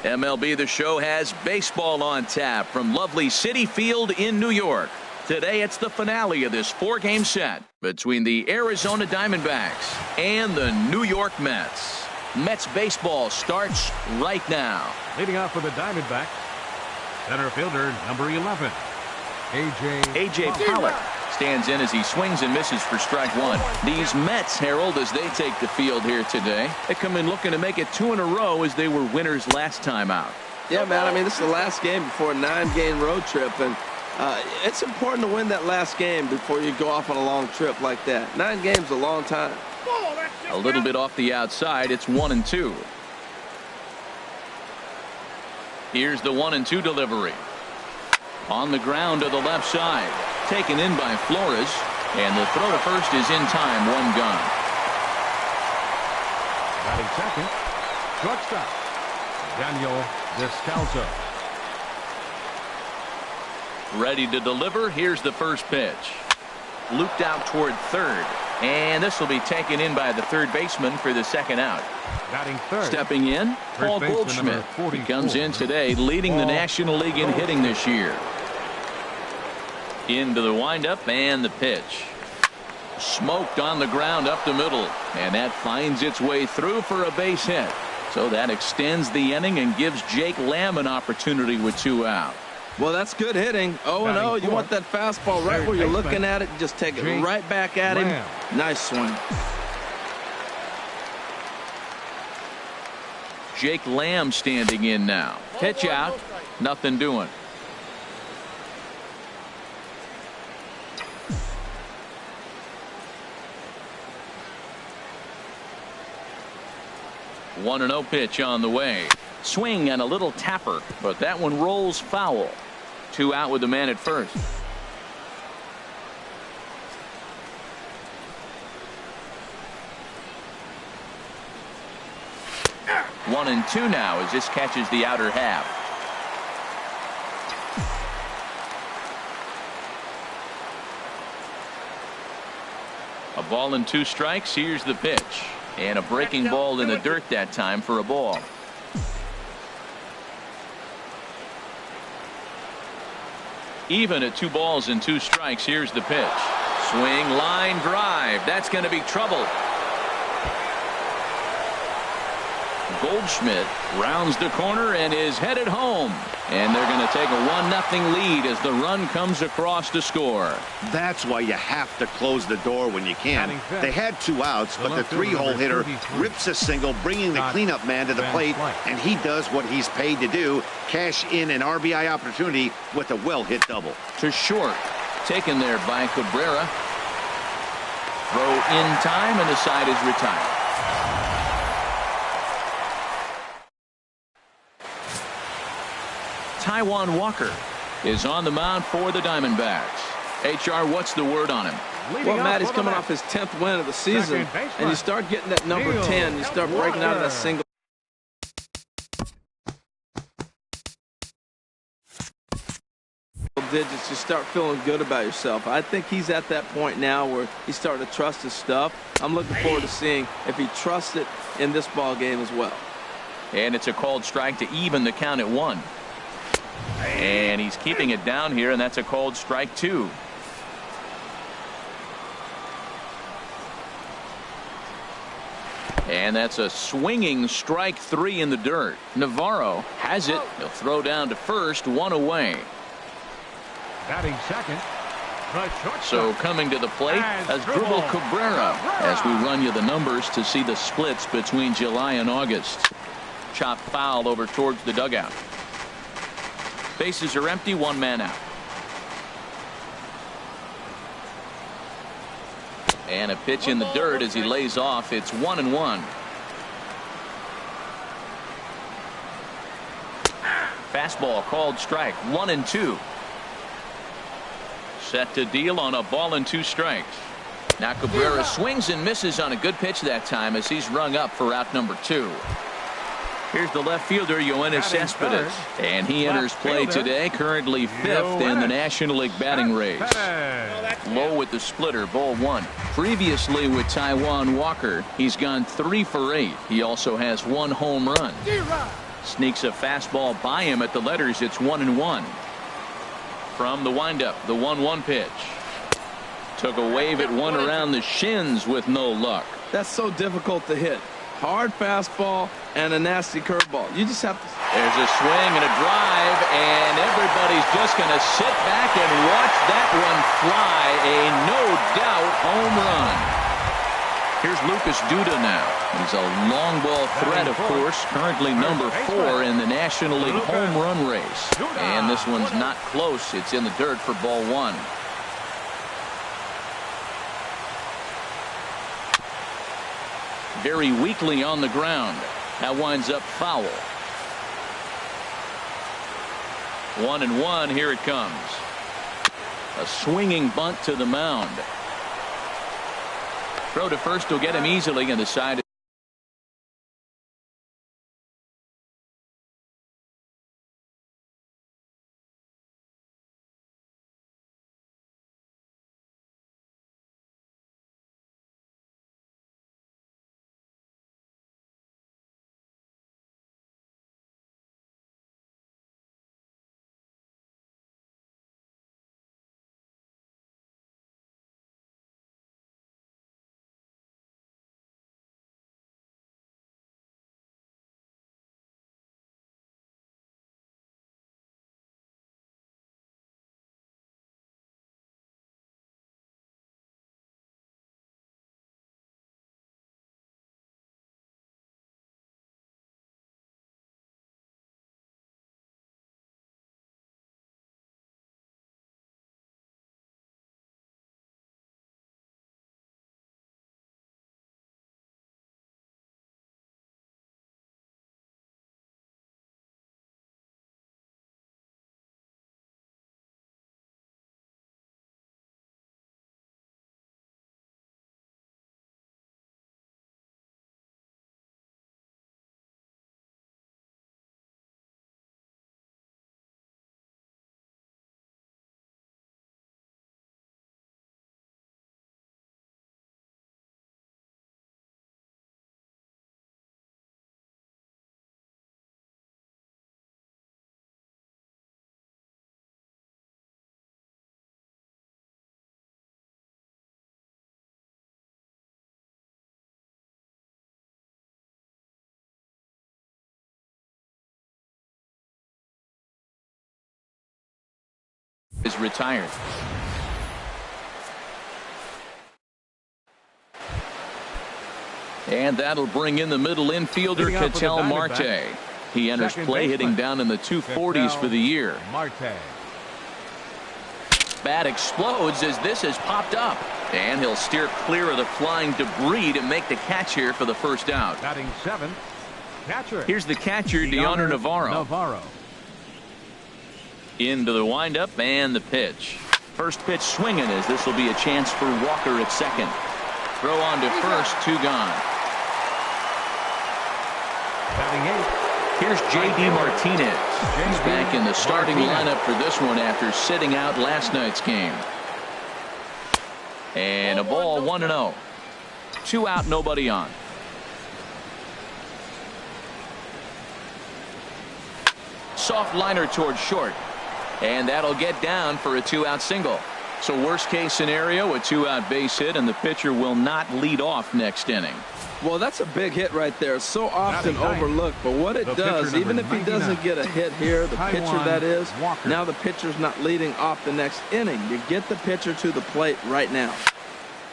MLB The Show has baseball on tap from lovely Citi Field in New York. Today it's the finale of this 4-game set between the Arizona Diamondbacks and the New York Mets. Mets baseball starts right now. Leading off for the Diamondbacks, center fielder number 11, A.J. Pollock stands in as he swings and misses for strike one. These Mets, Harold, as they take the field here today, they come in looking to make it 2 in a row as they were winners last time out. Yeah, man, I mean, this is the last game before a 9-game road trip, and it's important to win that last game before you go off on a long trip like that. 9 games is a long time. A little bit off the outside. It's 1-2. Here's the 1-2 delivery. On the ground to the left side. Taken in by Flores. And the throw to first is in time. 1 gone. Batting second, shortstop, Daniel Descalso. Ready to deliver. Here's the first pitch. Looped out toward third. And this will be taken in by the third baseman for the second out. Batting third. Stepping in, Paul Goldschmidt. He comes in today leading the National League in hitting this year. Into the windup and the pitch. Smoked on the ground up the middle. And that finds its way through for a base hit. So that extends the inning and gives Jake Lamb an opportunity with 2 out. Well, that's good hitting. 0-0. You want that fastball right where you're looking at it. Just take it right back at him. Nice swing. Jake Lamb standing in now. Pitch out. Nothing doing. One 1-0 pitch on the way. Swing and a little tapper, but that one rolls foul. 2 out with the man at first. One and 2 now as this catches the outer half. A ball and 2 strikes. Here's the pitch. And a breaking ball in the dirt that time for a ball. Even at 2 balls and 2 strikes. Here's the pitch. Swing, line drive. That's going to be trouble. Goldschmidt rounds the corner and is headed home. And they're going to take a 1-0 lead as the run comes across to score. That's why you have to close the door when you can. They had 2 outs, but the 3-hole hitter rips a single, bringing the cleanup man to the plate, and he does what he's paid to do, cash in an RBI opportunity with a well-hit double. To short, taken there by Cabrera. Throw in time, and the side is retired. Taijuan Walker is on the mound for the Diamondbacks. HR, what's the word on him? Well, Matt, he's coming off his 10th win of the season, and you start getting that number 10. You start breaking out of that single digits. You start feeling good about yourself. I think he's at that point now where he's starting to trust his stuff. I'm looking forward to seeing if he trusts it in this ball game as well. And it's a called strike to even the count at 1. And he's keeping it down here, and that's a called strike 2. And that's a swinging strike 3 in the dirt. Navarro has it. He'll throw down to first, 1 away. Batting second. So coming to the plate Asdrubal Cabrera as we run you the numbers to see the splits between July and August. Chop foul over towards the dugout. Bases are empty, 1 man out. And a pitch in the dirt as he lays off. It's 1-1. Fastball called strike. 1-2. Set to deal on a ball and 2 strikes. Now Cabrera swings and misses on a good pitch that time as he's rung up for out number 2. Here's the left fielder, Yoenis Cespedes, and he enters play today, currently 5th in the National League batting race. Low with the splitter, ball 1. Previously with Taijuan Walker, he's gone 3 for 8. He also has 1 home run. Sneaks a fastball by him at the letters. It's 1-1. From the windup, the 1-1 pitch. Took a wave at one around the shins with no luck. That's so difficult to hit. Hard fastball and a nasty curveball. You just have to. There's a swing and a drive, and everybody's just going to sit back and watch that one fly. A no-doubt home run. Here's Lucas Duda now. He's a long ball threat, of course, currently number 4 in the National League home run race. And this one's not close. It's in the dirt for ball 1. Very weakly on the ground. That winds up foul. 1-1. Here it comes. A swinging bunt to the mound. Throw to first will get him easily, and the side is retired. And that'll bring in the middle infielder, Ketel Marte. He enters play hitting down in the 240s for the year. Bat explodes as this has popped up. And he'll steer clear of the flying debris to make the catch here for the first out. Batting 7th, catcher. Here's the catcher, Deoner Navarro. Into the windup and the pitch. First pitch swinging as this will be a chance for Walker at second. Throw on to first, 2 gone. Batting 8th. Here's J.D. Martinez. He's back in the starting lineup for this one after sitting out last night's game. And a ball, 1-0. 2 out, nobody on. Soft liner towards short. And that'll get down for a 2-out single. So worst case scenario, a 2-out base hit, and the pitcher will not lead off next inning. Well, that's a big hit right there. So often overlooked, but what it does, even if he doesn't get a hit here, the pitcher that is, now the pitcher's not leading off the next inning. You get the pitcher to the plate right now.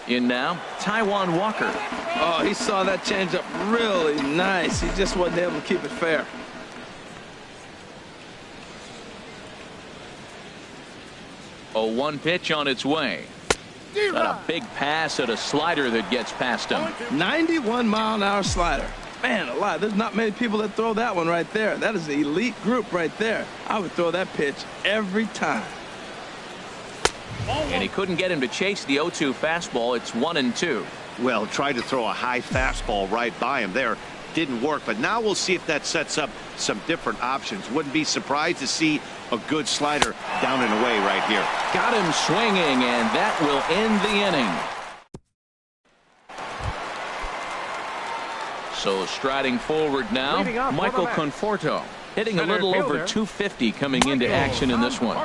In now, Taijuan Walker. Oh, he saw that changeup really nice. He just wasn't able to keep it fair. A 1 pitch on its way. Got a big pass at a slider that gets past him. 91-mile-an-hour slider. Man alive, there's not many people that throw that one right there. That is an elite group right there. I would throw that pitch every time. And he couldn't get him to chase the 0-2 fastball. It's 1-2. Well, tried to throw a high fastball right by him there. Didn't work, but now we'll see if that sets up some different options. Wouldn't be surprised to see a good slider down and away right here. Got him swinging, and that will end the inning. So striding forward now, Michael Conforto. Hitting a little over 250 coming into action in this one.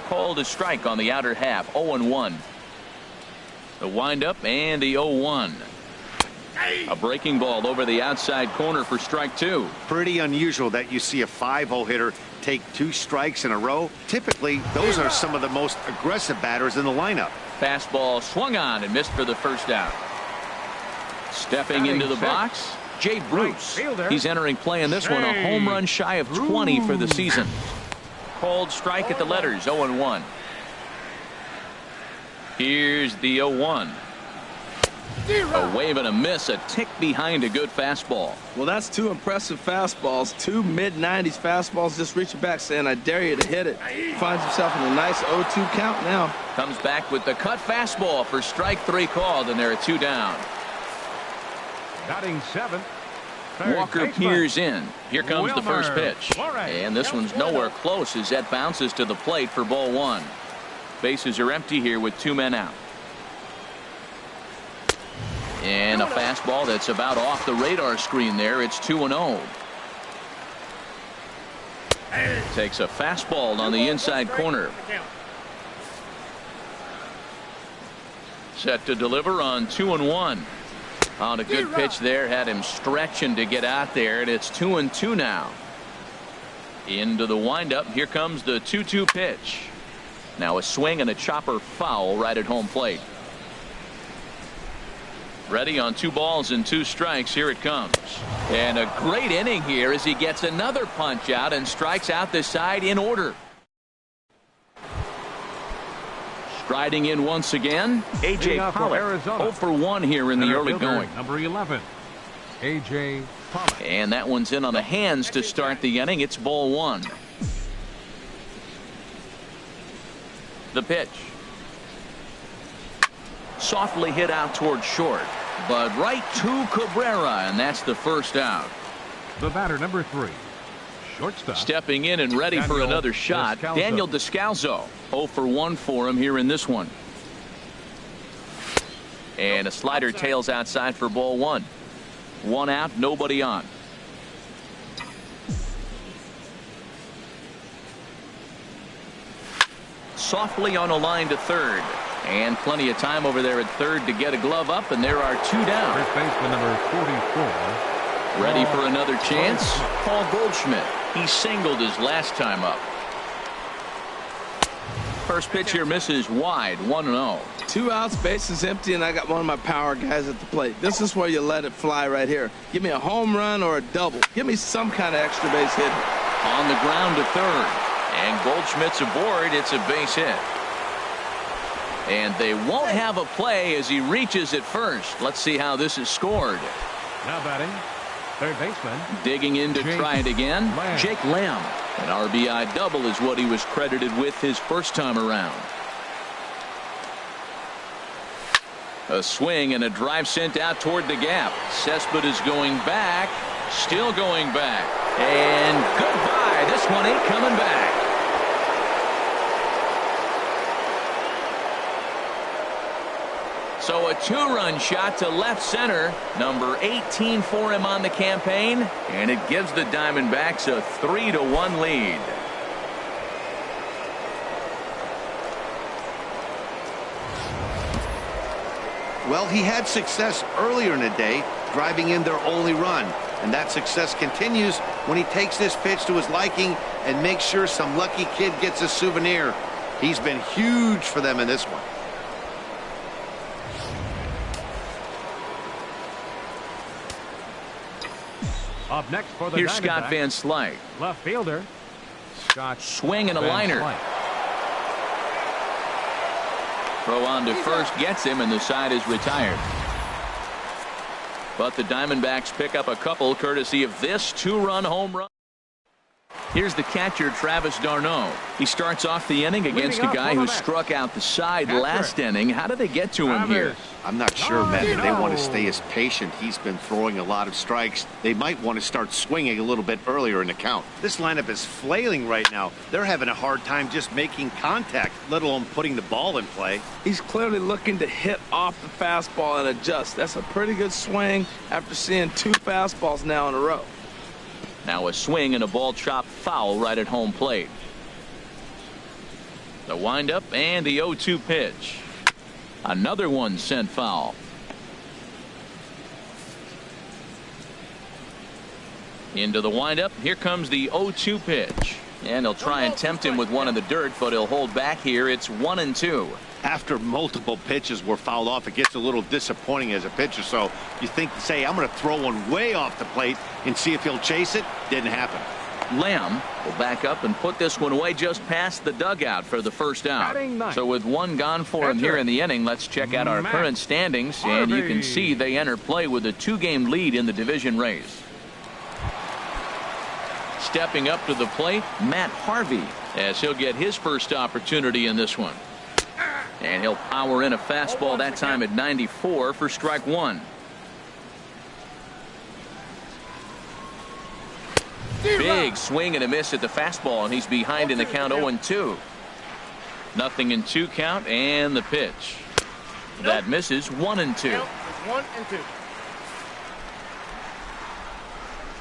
Called a strike on the outer half, 0-1. The windup and the 0-1. A breaking ball over the outside corner for strike 2. Pretty unusual that you see a 5-hole hitter take 2 strikes in a row. Typically, those are some of the most aggressive batters in the lineup. Fastball swung on and missed for the first out. Stepping into the box, Jay Bruce. He's entering play in this one, a home run shy of 20 for the season. Called strike at the letters, 0-1. Here's the 0-1. A wave and a miss, a tick behind a good fastball. Well, that's 2 impressive fastballs. 2 mid-90s fastballs just reaching back saying, I dare you to hit it. Finds himself in a nice 0-2 count now. Comes back with the cut fastball for strike 3 called, and there are 2 down. Batting 7th. Walker peers in. Here comes the first pitch. And this one's nowhere close as that bounces to the plate for ball 1. Bases are empty here with 2 men out. And a fastball that's about off the radar screen there. It's 2-0. Takes a fastball on the inside corner. Set to deliver on 2-1. On a good pitch there, had him stretching to get out there, and it's 2-2 now. Into the windup. Here comes the 2-2 pitch. Now a swing and a chopper foul right at home plate. Ready on 2 balls and 2 strikes. Here it comes. And a great inning here as he gets another punch out and strikes out the side in order. Striding in once again, A.J. Pollock. 0 for 1 here in the early going. Number 11, A.J. Pollock. And that one's in on the hands to start the inning. It's ball 1. The pitch. Softly hit out toward short, but right to Cabrera, and that's the first out. The batter, number 3, shortstop. Stepping in and ready for another shot, Daniel Descalzo. 0 for 1 for him here in this one. And a slider tails outside for ball 1. 1 out, nobody on. Softly on a line to third. And plenty of time over there at third to get a glove up, and there are 2 down. First baseman number 44. Ready for another chance? Paul Goldschmidt. He singled his last time up. First pitch here misses wide, 1-0. 2 outs, bases empty, and I got one of my power guys at the plate. This is where you let it fly right here. Give me a home run or a double. Give me some kind of extra base hit. On the ground to third. And Goldschmidt's aboard. It's a base hit. And they won't have a play as he reaches at first. Let's see how this is scored. Now batting, third baseman. Digging in to try it again, Jake Lamb. An RBI double is what he was credited with his first time around. A swing and a drive sent out toward the gap. Cespedes going back, still going back. And goodbye. This one ain't coming back. So a 2-run shot to left center, number 18 for him on the campaign, and it gives the Diamondbacks a 3-1 lead. Well, he had success earlier in the day, driving in their only run, and that success continues when he takes this pitch to his liking and makes sure some lucky kid gets a souvenir. He's been huge for them in this one. Up next for the Here's Scott Van Slyke. Left fielder, Scott. Swing and a liner. Throw on to first gets him, and the side is retired. But the Diamondbacks pick up a couple courtesy of this 2-run home run. Here's the catcher, Travis d'Arnaud. He starts off the inning against a guy who struck out the side last inning. How did they get to him here? I'm not sure, Matt, if they want to stay as patient. He's been throwing a lot of strikes. They might want to start swinging a little bit earlier in the count. This lineup is flailing right now. They're having a hard time just making contact, let alone putting the ball in play. He's clearly looking to hit off the fastball and adjust. That's a pretty good swing after seeing 2 fastballs now in a row. Now a swing and a ball chopped foul right at home plate. The windup and the 0-2 pitch. Another one sent foul. Into the windup. Here comes the 0-2 pitch. And he'll try and tempt him with one in the dirt, but he'll hold back here. It's 1-2. After multiple pitches were fouled off, it gets a little disappointing as a pitcher. So you think, say, I'm going to throw one way off the plate and see if he'll chase it. Didn't happen. Lamb will back up and put this one away just past the dugout for the first out. So with one gone for him here in the inning, let's check out our current standings. And you can see they enter play with a 2-game lead in the division race. Stepping up to the plate, Matt Harvey, as he'll get his first opportunity in this one. And he'll power in a fastball that time at 94 for strike 1. Big swing and a miss at the fastball, and he's behind in the count 0-2. Nothing in 2 count, and the pitch. That misses 1-2. 1-2.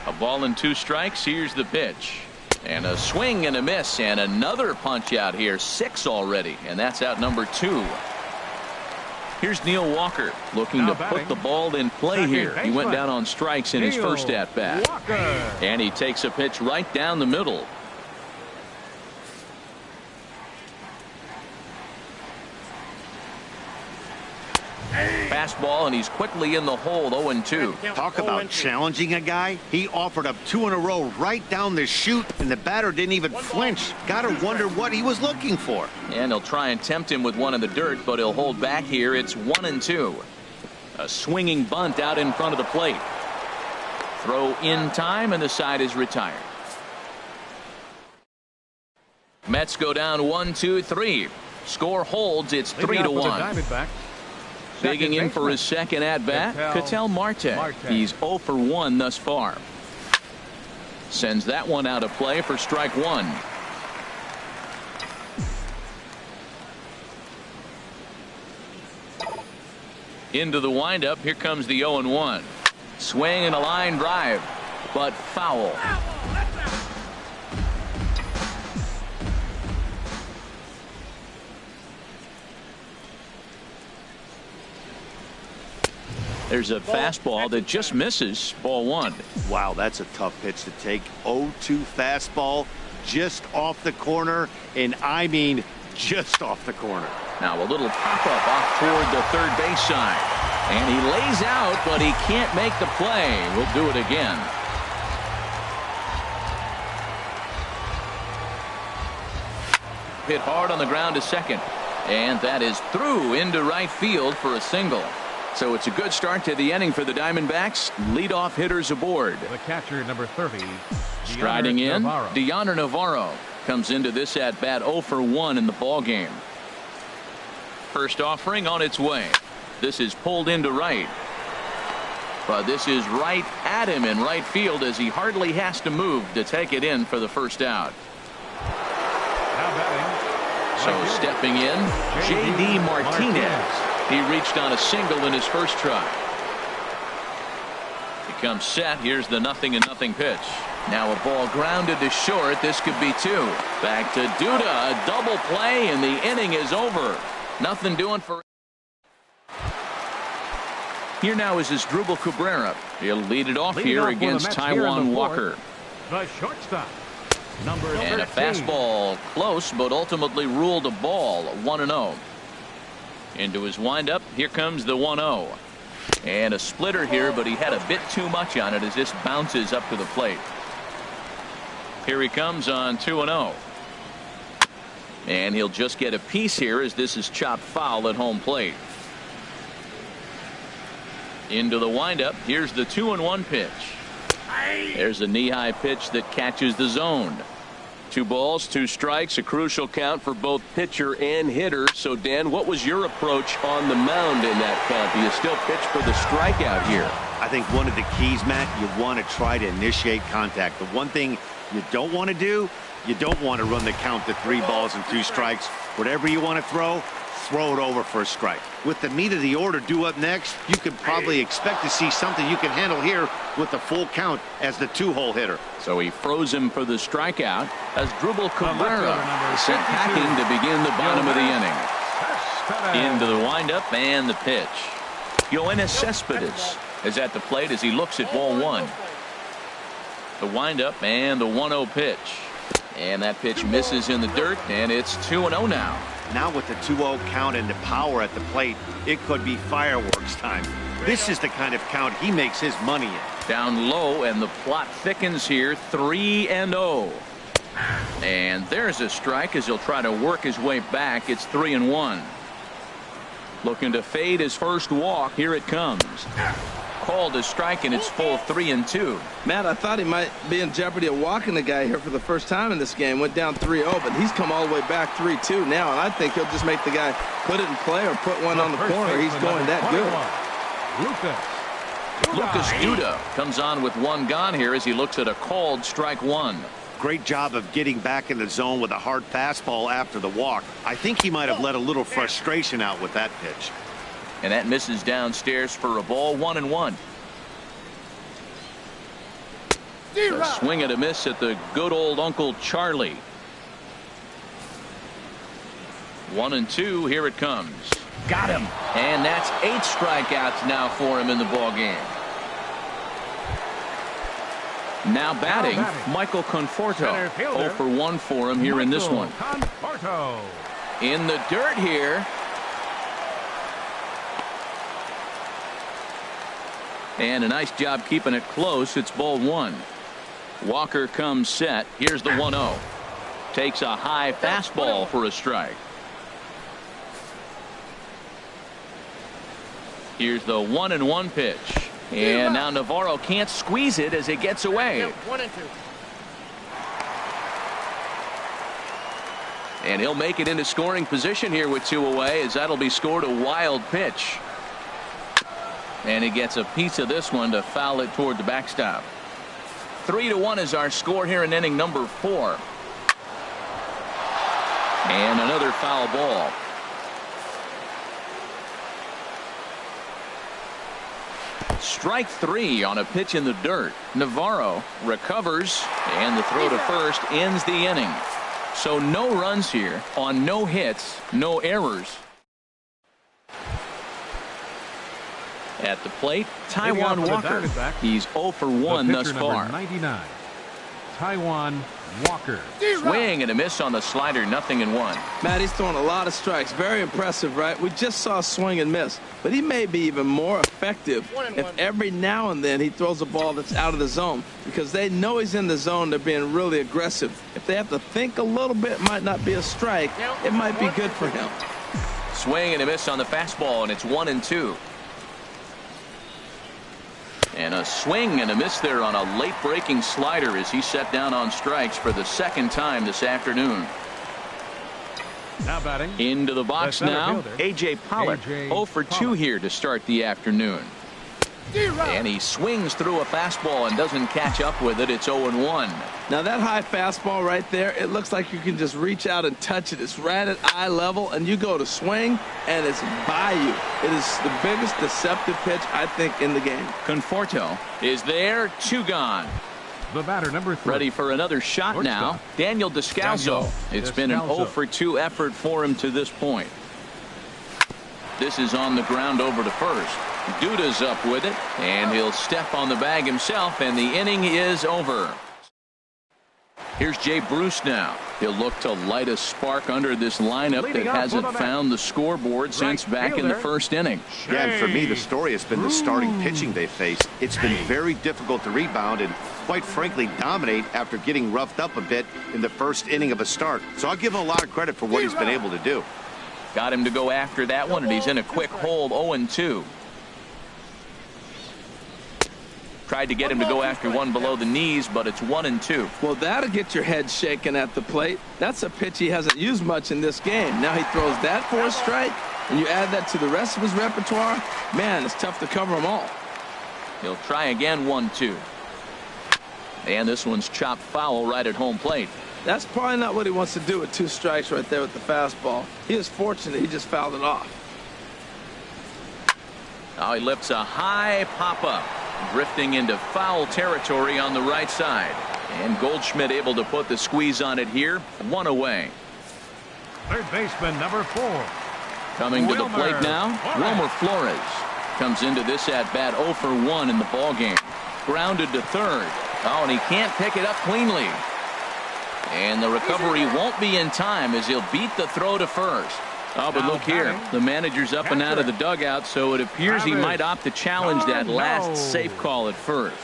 A ball and 2 strikes. Here's the pitch. And a swing and a miss, and another punch out here. 6 already, and that's out number 2. Here's Neil Walker looking to put the ball in play here. He went down on strikes in his first at-bat. And he takes a pitch right down the middle. Fastball, and he's quickly in the hole. 0-2. Talk about challenging a guy. He offered up 2 in a row right down the chute, and the batter didn't even flinch. Gotta wonder what he was looking for. And he'll try and tempt him with one in the dirt, but he'll hold back here. It's 1-2. A swinging bunt out in front of the plate. Throw in time, and the side is retired. Mets go down 1-2-3. Score holds. It's 3-1. Digging in for his second at-bat, Ketel Marte. He's 0 for 1 thus far. Sends that one out of play for strike 1. Into the windup. Here comes the 0-1. Swing and a line drive, but foul. There's a fastball that just misses. Ball 1. Wow, that's a tough pitch to take. 0-2 fastball just off the corner, and I mean just off the corner. Now a little pop-up off toward the third base side. And he lays out, but he can't make the play. We'll do it again. Hit hard on the ground to second. And that is through into right field for a single. So it's a good start to the inning for the Diamondbacks. Leadoff hitters aboard. The catcher, number 30. Striding in, Deoner Navarro comes into this at-bat 0 for 1 in the ballgame. First offering on its way. This is pulled into right. But this is right at him in right field as he hardly has to move to take it in for the first out. So stepping in, J.D. Martinez. He reached on a single in his first try. He comes set. Here's the 0-0 pitch. Now a ball grounded to short. This could be 2. Back to Duda. A double play, and the inning is over. Nothing doing for. Here now is Asdrubal Cabrera. He'll lead it off here against Taijuan Walker. The shortstop, number 13. And a fastball close, but ultimately ruled a ball. 1-0. Into his windup. Here comes the 1-0. And a splitter here, but he had a bit too much on it as this bounces up to the plate. Here he comes on 2-0. And he'll just get a piece here as this is chopped foul at home plate. Into the windup. Here's the 2-1 pitch. There's a knee-high pitch that catches the zone. 2 balls, 2 strikes, a crucial count for both pitcher and hitter. So, Dan, what was your approach on the mound in that count? Do you still pitch for the strikeout here? I think one of the keys, Matt, you want to try to initiate contact. The one thing you don't want to do, you don't want to run the count to 3 balls and 2 strikes. Whatever you want to throw it over for a strike. With the meat of the order due up next, you could probably expect to see something you can handle here with the full count as the 2-hole hitter. So he froze him for the strikeout as Drupal Cabrera sent packing to begin the bottom of the inning. Into the windup and the pitch. Yoenis Cespedes is at the plate as he looks at ball 1. The windup and the 1-0 pitch. And that pitch misses in the dirt, and it's 2-0 now. Now with the 2-0 count and the power at the plate, it could be fireworks time. This is the kind of count he makes his money in. Down low, and the plot thickens here, 3-0. And there's a strike as he'll try to work his way back. It's 3-1. Looking to fade his first walk. Here it comes. Called a strike, and it's full 3-2. Matt, I thought he might be in jeopardy of walking the guy here for the first time in this game. Went down 3-0, but he's come all the way back 3-2 now, and I think he'll just make the guy put it in play or put one on the corner. He's going that good. Lucas Duda comes on with 1 gone here as he looks at a called strike 1. Great job of getting back in the zone with a hard fastball after the walk. I think he might have let a little frustration out with that pitch. And that misses downstairs for a ball, 1-1. A swing and a miss at the good old Uncle Charlie. 1-2. Here it comes. Got him. And that's 8 strikeouts now for him in the ball game. Now batting, Michael Conforto. 0 for 1 for him here in this one. In the dirt here. And a nice job keeping it close. It's ball 1. Walker comes set. Here's the 1-0. Takes a high fastball for a strike. Here's the 1-1 pitch. And now Navarro can't squeeze it as it gets away. 1-2. And he'll make it into scoring position here with 2 away, as that'll be scored a wild pitch. And he gets a piece of this one to foul it toward the backstop. 3-1 is our score here in inning number 4. And another foul ball. Strike 3 on a pitch in the dirt. Navarro recovers, and the throw to first ends the inning. So no runs here on no hits, no errors. At the plate, Taijuan Walker. He's 0 for 1 thus far. 99, Taijuan Walker. Swing and a miss on the slider, 0-1. Matt, he's throwing a lot of strikes. Very impressive, right? We just saw swing and miss, but he may be even more effective if every now and then he throws a ball that's out of the zone, because they know he's in the zone. They're being really aggressive. If they have to think a little bit, it might not be a strike. It might be good for him. Swing and a miss on the fastball, and it's 1-2. And a swing and a miss there on a late breaking slider as he set down on strikes for the 2nd time this afternoon. Now batting. Into the box now, fielder, A.J. Pollock. 0 for 2 here to start the afternoon. And he swings through a fastball and doesn't catch up with it. It's 0-1. Now that high fastball right there, it looks like you can just reach out and touch it. It's right at eye level, and you go to swing, and it's by you. It is the biggest deceptive pitch, I think, in the game. Conforto is there, 2 gone. The batter, number 3. Ready for another shot now. Daniel Descalso. It's been an 0 for 2 effort for him to this point. This is on the ground over to first. Duda's up with it, and he'll step on the bag himself, and the inning is over. Here's Jay Bruce now. He'll look to light a spark under this lineup that hasn't found the scoreboard since back in the first inning. Yeah, and for me, the story has been the starting pitching they faced. It's been very difficult to rebound and, quite frankly, dominate after getting roughed up a bit in the first inning of a start. So I'll give him a lot of credit for what he's been able to do. Got him to go after that one, and he's in a quick hold, 0-2. tried to get him to go after one below the knees, but it's 1-2. Well, that'll get your head shaking at the plate. That's a pitch he hasn't used much in this game. Now he throws that for a strike, and you add that to the rest of his repertoire. Man, it's tough to cover them all. He'll try again, 1-2. And this one's chopped foul right at home plate. That's probably not what he wants to do with 2 strikes right there with the fastball. He is fortunate he just fouled it off. Now he lifts a high pop-up, drifting into foul territory on the right side. And Goldschmidt able to put the squeeze on it here. 1 away. Third baseman, number 4. Coming to the plate now, Wilmer Flores. Comes into this at-bat 0 for 1 in the ballgame. Grounded to third. Oh, and he can't pick it up cleanly. And the recovery won't be in time as he'll beat the throw to first. Oh, but look here. The manager's up and out of the dugout, so it appears he might opt to challenge that last safe call at first.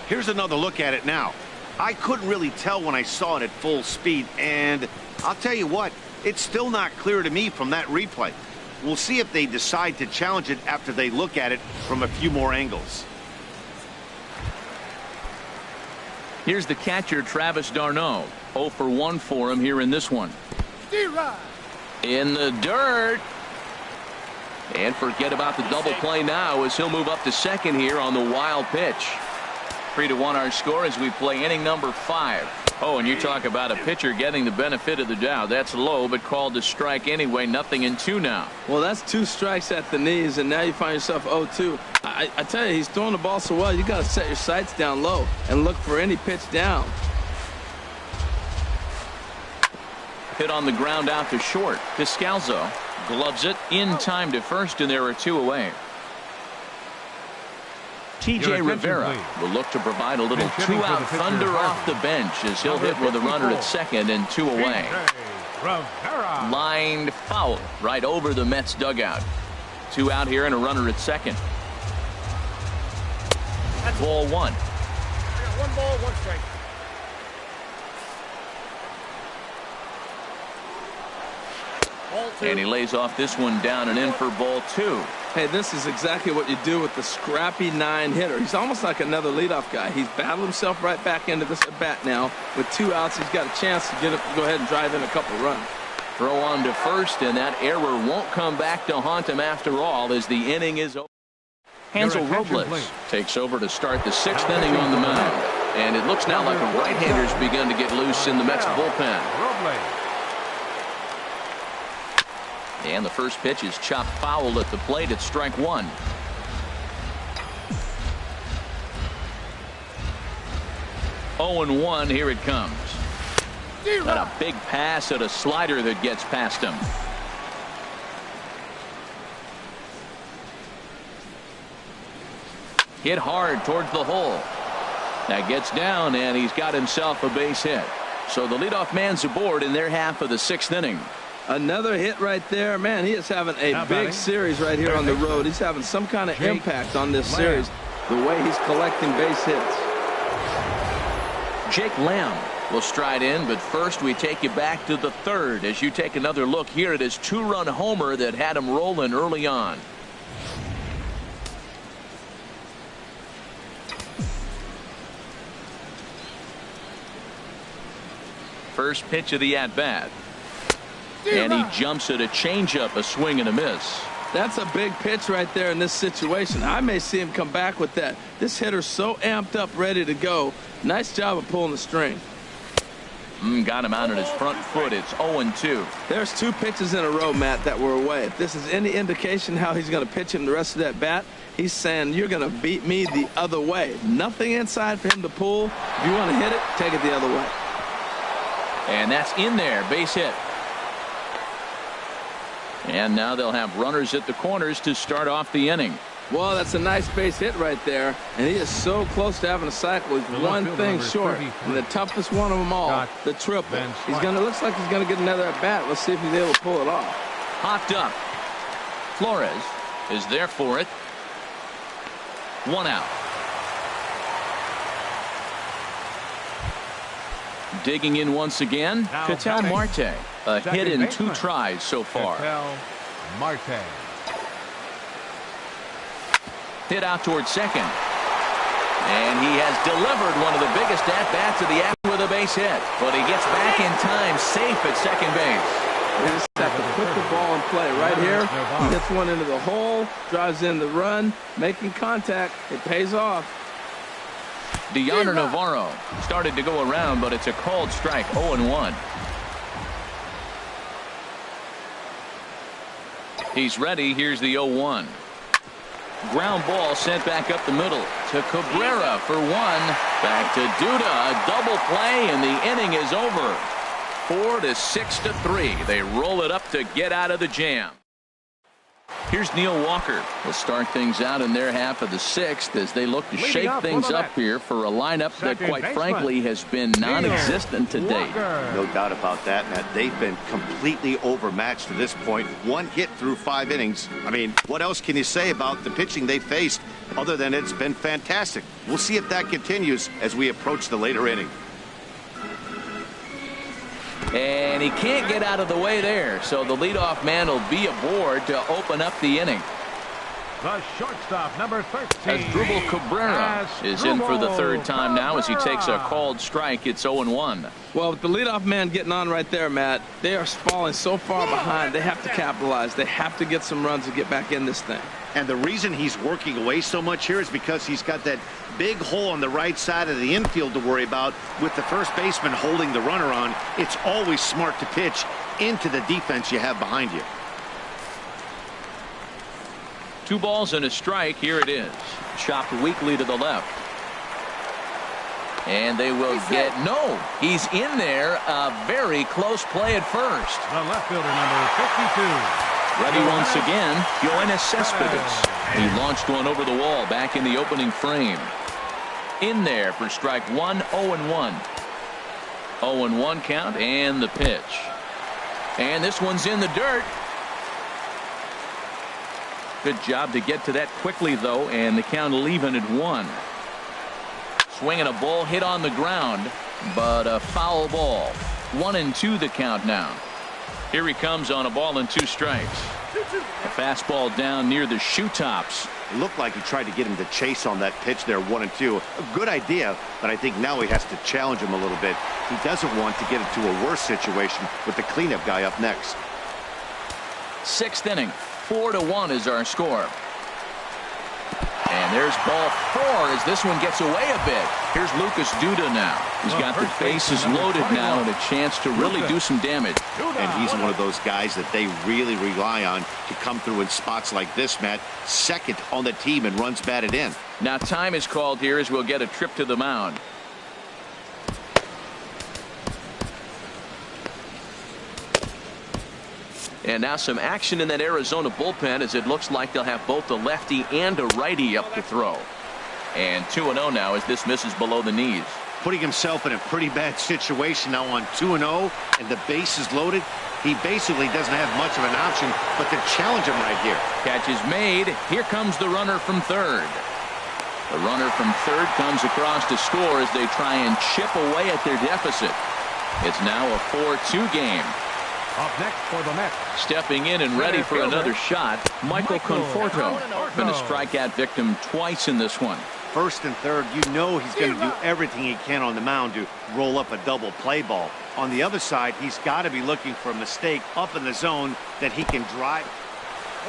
Here's another look at it now. I couldn't really tell when I saw it at full speed, and I'll tell you what, it's still not clear to me from that replay. We'll see if they decide to challenge it after they look at it from a few more angles. Here's the catcher, Travis d'Arnaud. 0 for 1 for him here in this one. In the dirt. And forget about the double play now as he'll move up to second here on the wild pitch. 3-1 our score as we play inning number 5. Oh, and you talk about a pitcher getting the benefit of the doubt. That's low, but called to strike anyway. 0-2 now. Well, that's 2 strikes at the knees, and now you find yourself 0-2. I tell you, he's throwing the ball so well, you got to set your sights down low and look for any pitch down. Hit on the ground out to short. Descalzo gloves it in time to first, and there are 2 away. T.J. Rivera will look to provide a little 2-out thunder off the bench as he'll hit with a runner at second and 2 away. Lined foul right over the Mets dugout. 2 out here and a runner at second. Ball 1. I got 1 ball, 1 strike. And he lays off this one down and in for ball 2. Hey, this is exactly what you do with the scrappy 9 hitter. He's almost like another leadoff guy. He's battled himself right back into this at bat now. With 2 outs, he's got a chance to go ahead and drive in a couple runs. Throw on to first, and that error won't come back to haunt him after all as the inning is over. Hansel Robles takes over to start the 6th inning on the mound. And it looks now like a right-hander's begun to get loose in the Mets bullpen. And the first pitch is chopped foul at the plate at strike 1. Oh and 1, here it comes. And a big pass at a slider that gets past him. Hit hard towards the hole. That gets down, and he's got himself a base hit. So the leadoff man's aboard in their half of the 6th inning. Another hit right there. Man, he is having a big series right here on the road. He's having some kind of impact on this series, the way he's collecting base hits. Jake Lamb will stride in, but first we take you back to the 3rd as you take another look here at his 2-run homer that had him rolling early on. First pitch of the at-bat. And he jumps at a changeup, a swing and a miss. That's a big pitch right there in this situation. I may see him come back with that. This hitter's so amped up, ready to go. Nice job of pulling the string. Got him out on his front foot. It's 0-2. There's 2 pitches in a row, Matt, that were away. If this is any indication how he's going to pitch him the rest of that bat, he's saying you're going to beat me the other way. Nothing inside for him to pull. If you want to hit it, take it the other way. And that's in there. Base hit. And now they'll have runners at the corners to start off the inning. Well, that's a nice base hit right there. And he is so close to having a cycle. He's one thing short. And the toughest one of them all, the triple. Looks like he's going to get another at bat. Let's see if he's able to pull it off. Hopped up. Flores is there for it. 1 out. Digging in once again, Ketel Marte. A hit in 2 tries so far. Ketel Marte. Hit out towards second. And he has delivered one of the biggest at-bats of the afternoon with a base hit. But he gets back in time, safe at second base. They just have to put the ball in play right here. He hits one into the hole, drives in the run, making contact. It pays off. Dioner Navarro started to go around, but it's a called strike, 0-1. He's ready. Here's the 0-1. Ground ball sent back up the middle to Cabrera for one. Back to Duda. A double play, and the inning is over. 4-6-3. They roll it up to get out of the jam. Here's Neil Walker. We'll start things out in their half of the sixth as they look to shake things up here for a lineup that, quite frankly, has been non-existent to date. No doubt about that, Matt. They've been completely overmatched to this point. One hit through 5 innings. I mean, what else can you say about the pitching they faced other than it's been fantastic? We'll see if that continues as we approach the later inning. And he can't get out of the way there, so the leadoff man will be aboard to open up the inning. The shortstop, number 13. Asdrubal Cabrera is in for the third time now as he takes a called strike. It's 0-1. Well, with the leadoff man getting on right there, Matt, they are falling so far behind. They have to capitalize. They have to get some runs to get back in this thing. And the reason he's working away so much here is because he's got that big hole on the right side of the infield to worry about with the first baseman holding the runner on. It's always smart to pitch into the defense you have behind you. 2 balls and a strike. Here it is. Chopped weakly to the left. And they will get no. He's in there. A very close play at first. The left fielder, number 52. Ready once again, Yoenis Cespedes. He launched one over the wall back in the opening frame. In there for strike 1, 0-1. 0-1 count and the pitch. And this one's in the dirt. Good job to get to that quickly, though, and the count will even at 1. Swinging a ball hit on the ground, but a foul ball. 1-2 the count now. Here he comes on a ball and 2 strikes. A fastball down near the shoe tops. It looked like he tried to get him to chase on that pitch there, 1-2. A good idea, but I think now he has to challenge him a little bit. He doesn't want to get into a worse situation with the cleanup guy up next. 6th inning. 4-1 is our score. And there's ball 4 as this one gets away a bit. Here's Lucas Duda now. He's got the bases loaded now and a chance to really do some damage. And he's one of those guys that they really rely on to come through in spots like this, Matt. Second on the team and runs batted in. Now time is called here as we'll get a trip to the mound. And now some action in that Arizona bullpen as it looks like they'll have both a lefty and a righty up to throw. And 2-0 now as this misses below the knees. Putting himself in a pretty bad situation now on 2-0 and the base is loaded. He basically doesn't have much of an option but to challenge him right here. Catch is made. Here comes the runner from third. The runner from third comes across to score as they try and chip away at their deficit. It's now a 4-2 game. Up next for the Mets. Stepping in and ready for another shot, Michael Conforto. Been a strikeout victim twice in this one. First and third, you know he's going to do everything he can on the mound to roll up a double play ball. On the other side, he's got to be looking for a mistake up in the zone that he can drive.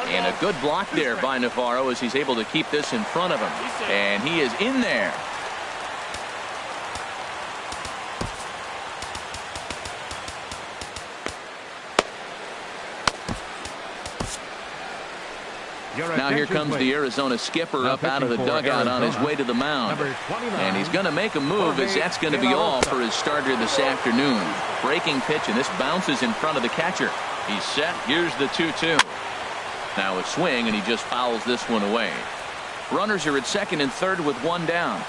And a good block there by Navarro as he's able to keep this in front of him. And he is in there. Now here comes the Arizona skipper up out of the dugout on his way to the mound. And he's going to make a move as that's going to be all for his starter this afternoon. Breaking pitch, and this bounces in front of the catcher. He's set. Here's the 2-2. Now a swing, and he just fouls this one away. Runners are at second and third with 1 down.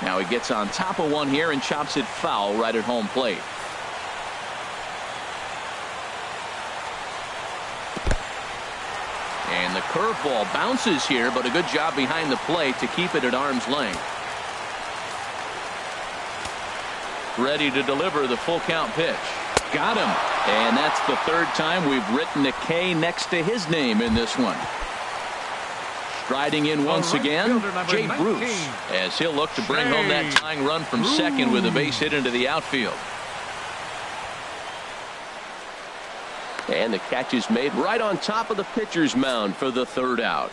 Now he gets on top of one here and chops it foul right at home plate. And the curveball bounces here, but a good job behind the plate to keep it at arm's length. Ready to deliver the full count pitch. Got him. And that's the third time we've written a K next to his name in this one. Striding in once again, Jay Bruce, as he'll look to bring home that tying run from second with a base hit into the outfield. And the catch is made right on top of the pitcher's mound for the third out.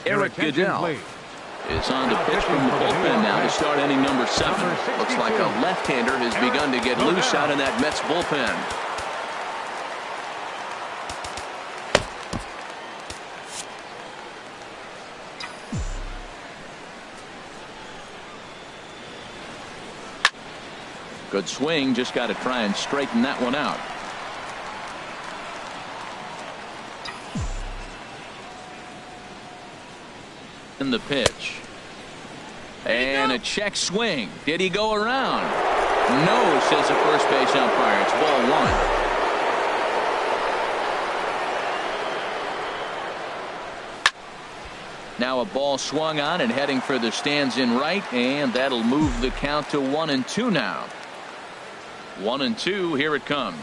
Eric Goodell is on to pitch from the bullpen now to start inning number 7. Looks like a left-hander has begun to get loose out in that Mets bullpen. Good swing, just got to try and straighten that one out. In the pitch. And a check swing. Did he go around? No, says the first base umpire. It's ball 1. Now a ball swung on and heading for the stands in right, and that'll move the count to 1-2 now. 1-2, here it comes.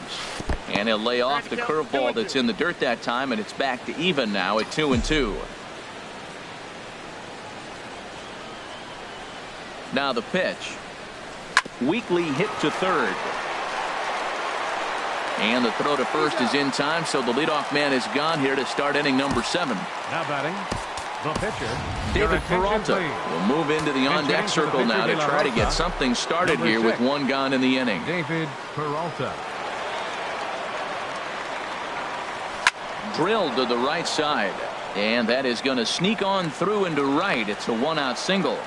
And he'll lay off the curveball that's in the dirt that time, and it's back to even now at 2-2. Now the pitch. Weakly hit to third. And the throw to first is in time, so the leadoff man is gone here to start inning number 7. Now batting, the pitcher, David Peralta will move into the on-deck circle now to try to get something started here with 1 gone in the inning. David Peralta. Drilled to the right side. And that is going to sneak on through into right. It's a 1-out single.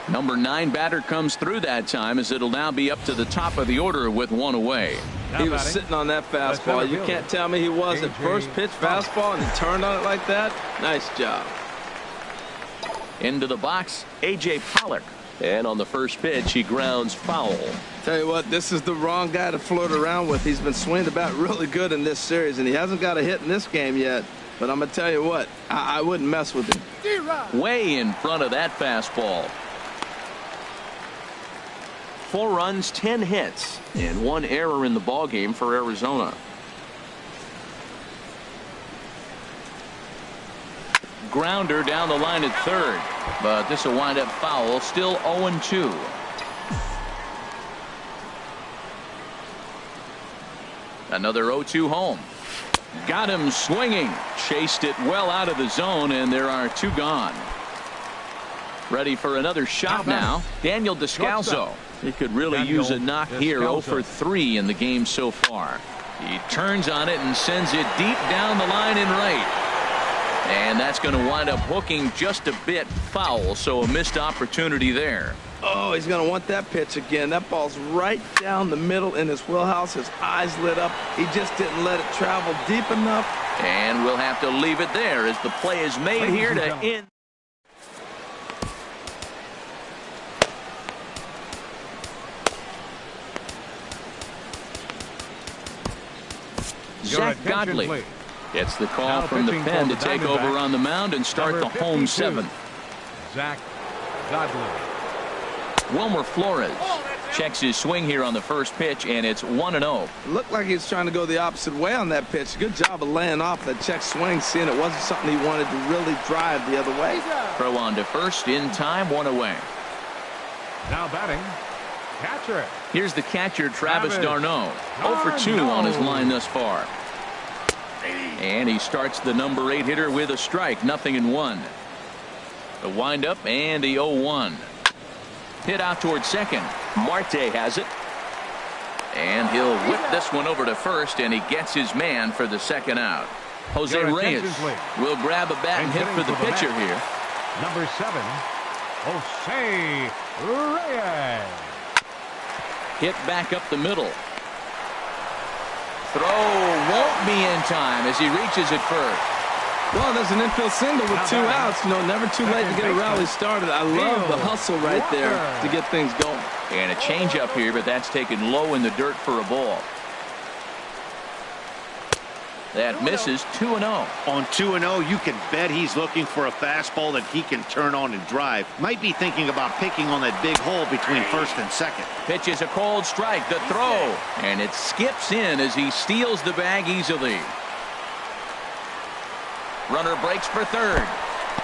Number 9 batter comes through that time, as it'll now be up to the top of the order with 1 away. He was sitting on that fastball. You can't tell me he wasn't. First pitch fastball and he turned on it like that. Nice job. Into the box, A.J. Pollock. And on the first pitch, he grounds foul. Tell you what, this is the wrong guy to flirt around with. He's been swinging the bat really good in this series, and he hasn't got a hit in this game yet. But I'm going to tell you what, I wouldn't mess with him. Way in front of that fastball. 4 runs, 10 hits, and 1 error in the ballgame for Arizona. Grounder down the line at third, but this will wind up foul. Still 0-2. Another 0-2 home. Got him swinging. Chased it well out of the zone, and there are 2 gone. Ready for another shot now. Daniel Descalso. He could really use a knock here. 0 for 3 in the game so far. He turns on it and sends it deep down the line in right. And that's going to wind up hooking just a bit foul, so a missed opportunity there. Oh, he's going to want that pitch again. That ball's right down the middle in his wheelhouse. His eyes lit up. He just didn't let it travel deep enough. And we'll have to leave it there as the play is made here to end. Zach Godley gets the call from the pen to take over on the mound and start the home 7th. Zach Godley. Wilmer Flores checks his swing here on the first pitch, and it's 1-0. Looked like he's trying to go the opposite way on that pitch. Good job of laying off that check swing, seeing it wasn't something he wanted to really drive the other way. Throw on to first in time, 1 away. Now batting, catcher. Here's the catcher, Travis d'Arnaud. 0 for 2 on his line thus far. And he starts the number 8 hitter with a strike, 0-1. The windup and the 0-1. Hit out towards second. Marte has it. And he'll whip this one over to first, and he gets his man for the 2nd out. Jose Reyes will grab a bat and hit for the pitcher here. Number 7, Jose Reyes. Hit back up the middle. Throw won't be in time as he reaches it first. Well, there's an infield single with 2 outs. You know, never too late to get a rally started. I love the hustle right there to get things going. And a changeup here, but that's taken low in the dirt for a ball. That misses. 2-0. On 2-0, you can bet he's looking for a fastball that he can turn on and drive. Might be thinking about picking on that big hole between first and second. Pitch is a cold strike. The throw. And it skips in as he steals the bag easily. Runner breaks for third.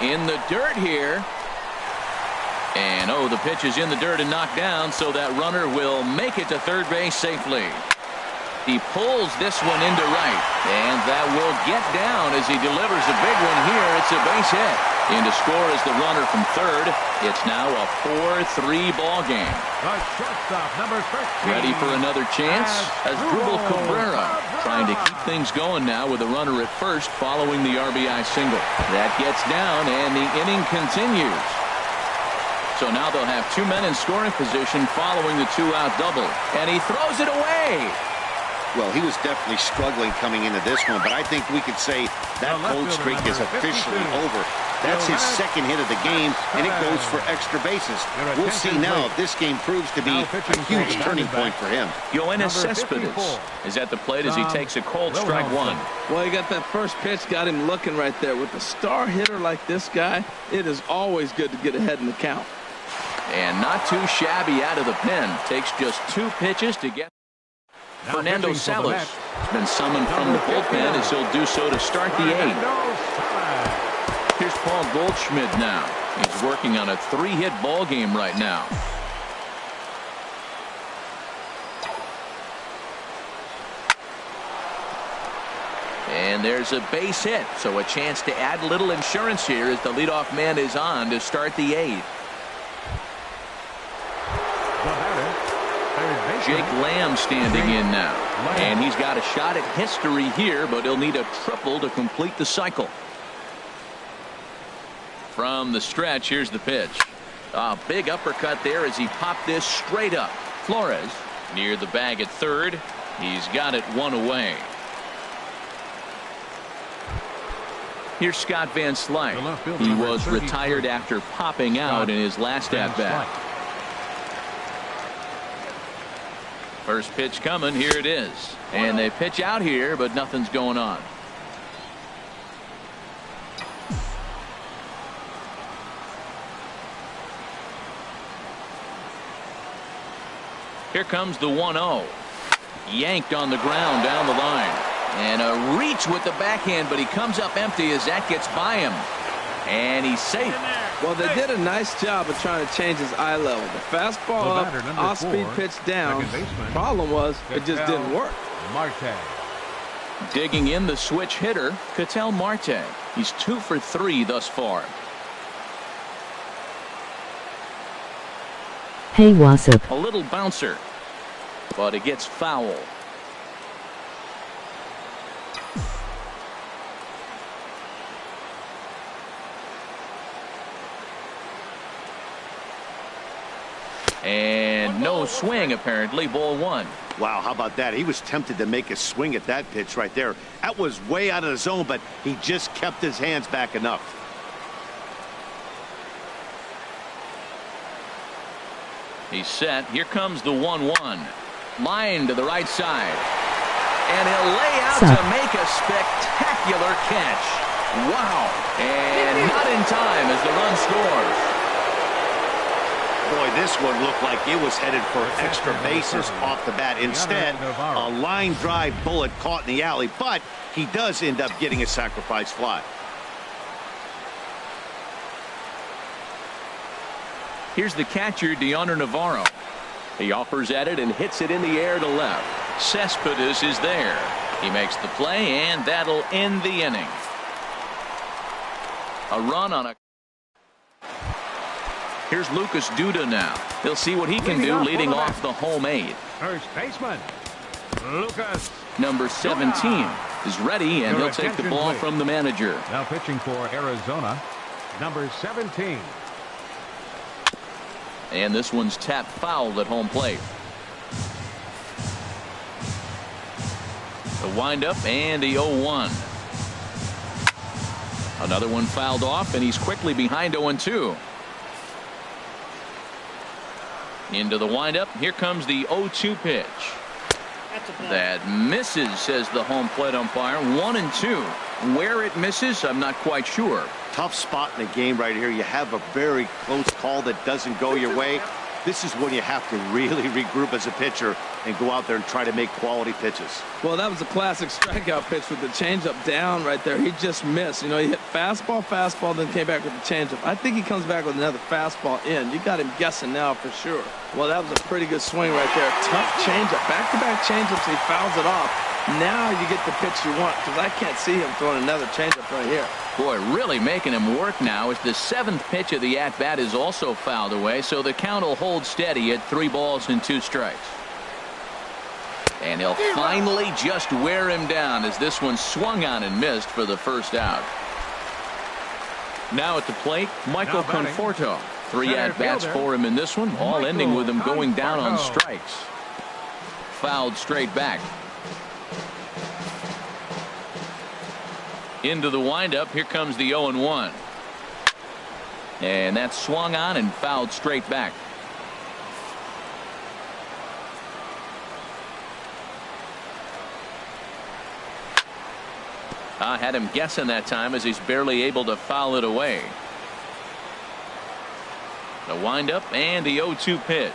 In the dirt here. And the pitch is in the dirt and knocked down, so that runner will make it to third base safely. He pulls this one into right, and that will get down as he delivers a big one here. It's a base hit. In to score is the runner from third. It's now a 4-3 ball game. The shortstop, number 13. Ready for another chance? Asdrubal Cabrera trying to keep things going now with a runner at first following the RBI single. That gets down, and the inning continues. So now they'll have two men in scoring position following the two-out double. And he throws it away. Well, he was definitely struggling coming into this one, but I think we could say that cold streak is officially over. That's his second hit of the game, and it goes for extra bases. We'll see now if this game proves to be a huge turning point for him. Yoenis Cespedes is at the plate as he takes a cold strike one. Well, he got that first pitch, got him looking right there. With a star hitter like this guy, it is always good to get ahead in the count. And not too shabby out of the pen. Takes just two pitches to get. Fernando Salas has been summoned from the bullpen as he'll do so to start the eighth. Here's Paul Goldschmidt now. He's working on a three-hit ball game right now. And there's a base hit, so a chance to add a little insurance here as the leadoff man is on to start the eighth. Jake Lamb standing in now. And he's got a shot at history here, but he'll need a triple to complete the cycle. From the stretch, here's the pitch. A big uppercut there as he popped this straight up. Flores near the bag at third. He's got it one away. Here's Scott Van Slyke. He was retired after popping out in his last at-bat. First pitch coming. Here it is. And they pitch out here, but nothing's going on. Here comes the 1-0. Yanked on the ground down the line. And a reach with the backhand, but he comes up empty as that gets by him. And he's safe. Well, they did a nice job of trying to change his eye level. The fastball up, off-speed pitch down. Problem was, it just didn't work. Marte. Digging in the switch hitter, Ketel Marte. He's 2 for 3 thus far. Hey, what's up? A little bouncer, but it gets foul. And no swing, apparently. Ball one. Wow, how about that? He was tempted to make a swing at that pitch right there. That was way out of the zone, but he just kept his hands back enough. He's set. Here comes the 1-1. Line to the right side. And he'll lay out to make a spectacular catch. Wow. And not in time as the run scores. Boy, this one looked like it was headed for extra bases off the bat. Instead, a line drive bullet caught in the alley, but he does end up getting a sacrifice fly. Here's the catcher, Deoner Navarro. He offers at it and hits it in the air to left. Cespedes is there. He makes the play, and that'll end the inning. A run on a... Here's Lucas Duda now. He'll see what he can do leading off the home 8. First baseman, Lucas. Number 17 is ready, and he'll take the ball from the manager. Now pitching for Arizona, number 17. And this one's tapped foul at home plate. The windup and the 0-1. Another one fouled off, and he's quickly behind 0-2. Into the windup. Here comes the 0-2 pitch. That misses, says the home plate umpire. 1-2. Where it misses, I'm not quite sure. Tough spot in the game right here. You have a very close call that doesn't go your way. This is when you have to really regroup as a pitcher and go out there and try to make quality pitches. Well, that was a classic strikeout pitch with the changeup down right there. He just missed. You know, he hit fastball, then came back with the changeup. I think he comes back with another fastball in. You got him guessing now for sure. Well, that was a pretty good swing right there. Tough changeup. Back-to-back changeups. He fouls it off. Now you get the pitch you want, because I can't see him throwing another changeup right here. Boy, really making him work now as the 7th pitch of the at-bat is also fouled away, so the count will hold steady at 3 balls and 2 strikes. And he'll finally just wear him down as this one swung on and missed for the first out. Now at the plate, Michael Conforto. 3 at-bats for him in this one, all ending with him going down on strikes. Fouled straight back. Into the windup, here comes the 0-1. And that swung on and fouled straight back. I had him guessing that time as he's barely able to foul it away. The windup and the 0-2 pitch.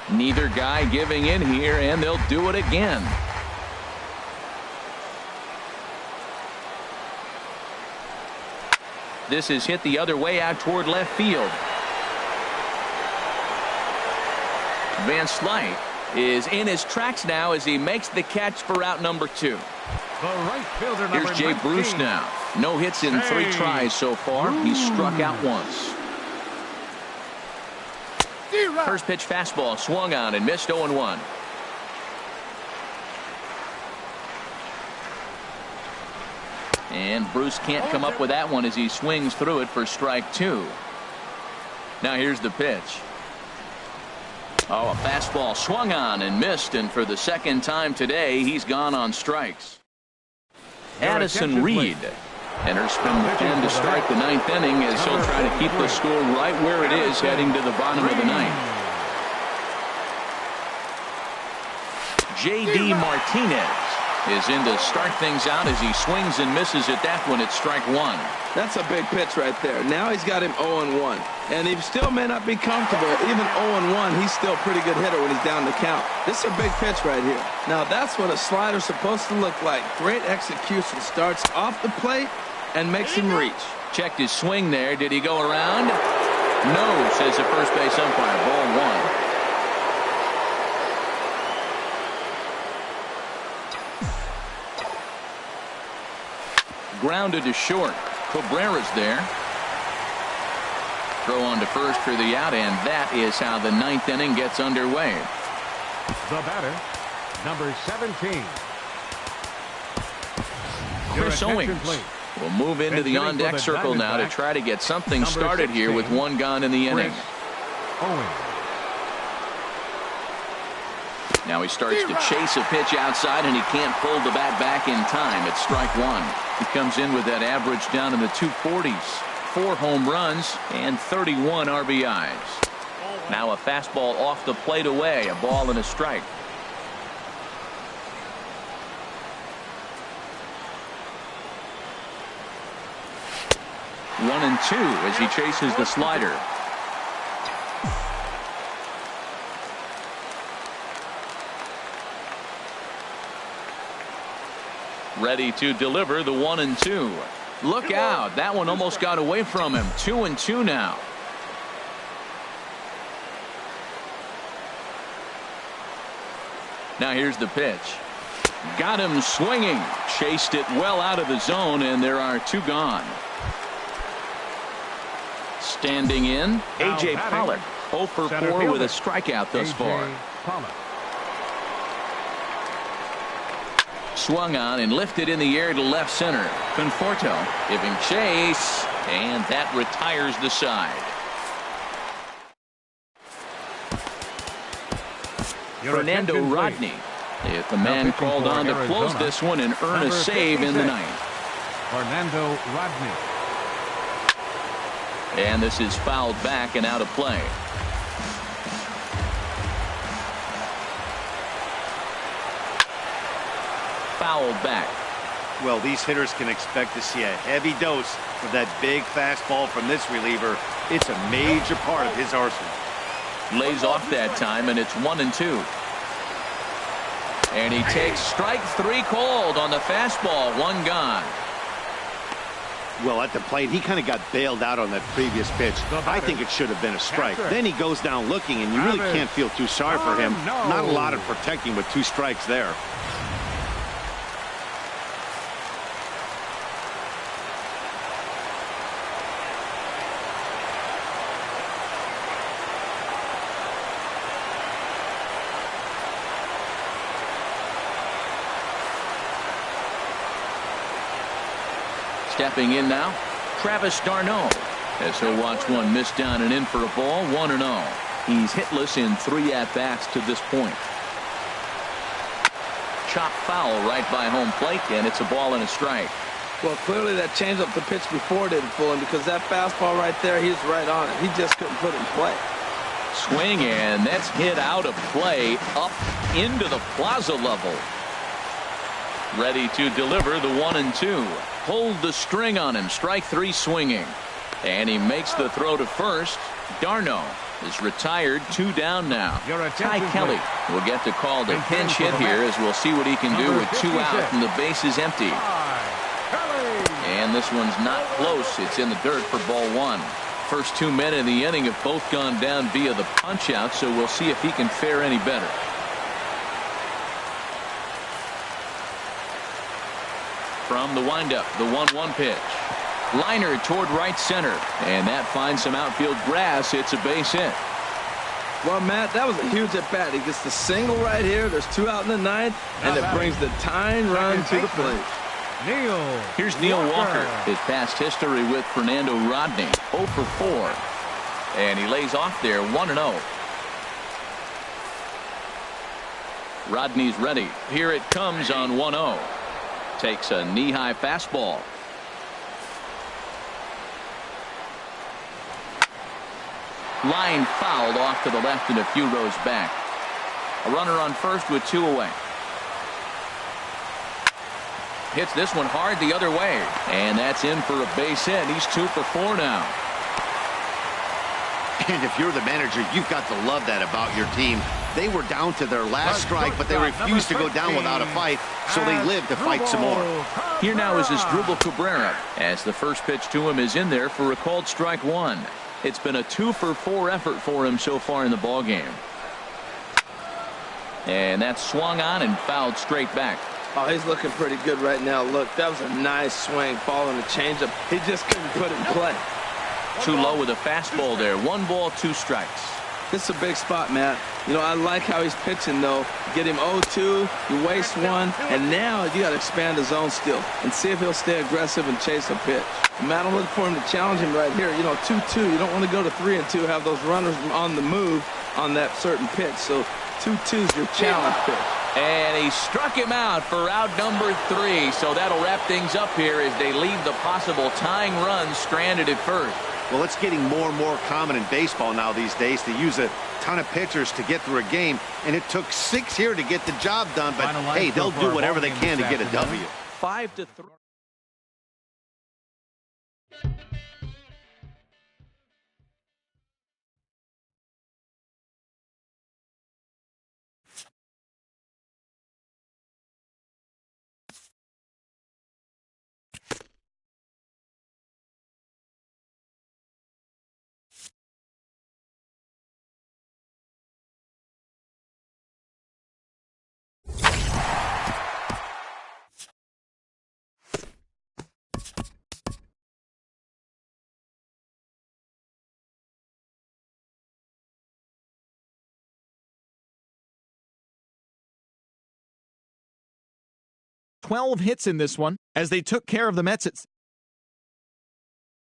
Neither guy giving in here, and they'll do it again. This is hit the other way out toward left field. Van Slyke is in his tracks now as he makes the catch for out number 2. The right fielder, here's Jay 19. Bruce now. No hits in 3 tries so far. He struck out once. First pitch fastball swung on and missed 0-1. And Bruce can't come up with that one as he swings through it for strike 2. Now here's the pitch. Oh, a fastball swung on and missed, and for the 2nd time today, he's gone on strikes. Addison Reed enters from the pen to start the 9th inning as he'll try to keep the score right where it is heading to the bottom of the 9th. J.D. Martinez is in to start things out as he swings and misses at that one at strike 1. That's a big pitch right there. Now he's got him 0-1. And he still may not be comfortable. Even 0-1, he's still a pretty good hitter when he's down the count. This is a big pitch right here. Now that's what a slider's supposed to look like. Great execution. Starts off the plate and makes him reach. Checked his swing there. Did he go around? No, says the first base umpire. Ball 1. Grounded to short. Cabrera's there. Throw on to first for the out, and that is how the 9th inning gets underway. The batter, number 17. Chris Owings will move into the on-deck circle now to try to get something started here with 1 gone in the inning. Now he starts to chase a pitch outside, and he can't pull the bat back in time. It's strike 1. He comes in with that average down in the 240s. 4 home runs and 31 RBIs. Now a fastball off the plate away. A ball and a strike. One and 2 as he chases the slider. Ready to deliver the 1-2. Look out. That one almost got away from him. 2-2 now. Now here's the pitch. Got him swinging. Chased it well out of the zone, and there are 2 gone. Standing in, A.J. Pollock. 0 for 4 with a strikeout thus far. Swung on and lifted in the air to left center. Conforto giving chase, and that retires the side. Fernando Rodney is the man called on to close this one and earn a save in the 9th. Fernando Rodney. And this is fouled back and out of play. Fouled back. Well, these hitters can expect to see a heavy dose of that big fastball from this reliever. It's a major part of his arsenal. Lays off that time, and it's 1-2. And he takes strike 3 called on the fastball. 1 gone. Well, at the plate, he kind of got bailed out on that previous pitch. I think it should have been a strike. Then he goes down looking, and you really can't feel too sorry for him. Not a lot of protecting with 2 strikes there. Stepping in now, Travis d'Arnaud, as he'll watch one miss down and in for a ball. 1-0. He's hitless in 3 at-bats to this point. Chop foul right by home plate, and it's a ball and a strike. Well, clearly that changeup the pitch before didn't fool him, because that fastball right there, he's right on it. He just couldn't put it in play. Swing, and that's hit out of play up into the plaza level. Ready to deliver the 1-2. Hold the string on him. Strike 3 swinging. And he makes the throw to first. d'Arnaud is retired. 2 down now. Ty Kelly will get to call the pinch hit here, as we'll see what he can do with 2 out and the base is empty. And this one's not close. It's in the dirt for ball 1. First 2 men in the inning have both gone down via the punch out, so we'll see if he can fare any better. From the windup, the 1-1 pitch. Liner toward right center, and that finds some outfield grass. It's a base hit. Well, Matt, that was a huge at-bat. He gets the single right here. There's 2 out in the 9th, and it brings the tying run to the plate. Here's Neil Walker. His past history with Fernando Rodney. 0 for 4. And he lays off there. 1-0. Rodney's ready. Here it comes on 1-0. Takes a knee-high fastball. Line fouled off to the left and a few rows back. A runner on first with 2 away. Hits this one hard the other way, and that's in for a base hit. He's 2 for 4 now. And if you're the manager, you've got to love that about your team. They were down to their last strike, but they refused to go down without a fight, so they lived to fight some more. Here now is Asdrubal Cabrera, as the first pitch to him is in there for a called strike 1. It's been a 2 for 4 effort for him so far in the ballgame. And that's swung on and fouled straight back. Oh, he's looking pretty good right now. Look, that was a nice swing, following the changeup. He just couldn't put it in play. Too low with a fastball there. 1 ball, 2 strikes. This is a big spot, Matt. You know, I like how he's pitching, though. Get him 0-2, you waste 1, and now you got to expand the zone still and see if he'll stay aggressive and chase a pitch. Matt, I'm looking for him to challenge him right here. You know, 2-2, you don't want to go to 3-2, have those runners on the move on that certain pitch. So 2-2 is your challenge pitch. And he struck him out for out number 3. So that'll wrap things up here as they leave the possible tying run stranded at first. Well, it's getting more and more common in baseball now these days to use a ton of pitchers to get through a game. And it took 6 here to get the job done. But, hey, they'll do whatever they can to get a W. 5-3. 12 hits in this one as they took care of the Mets at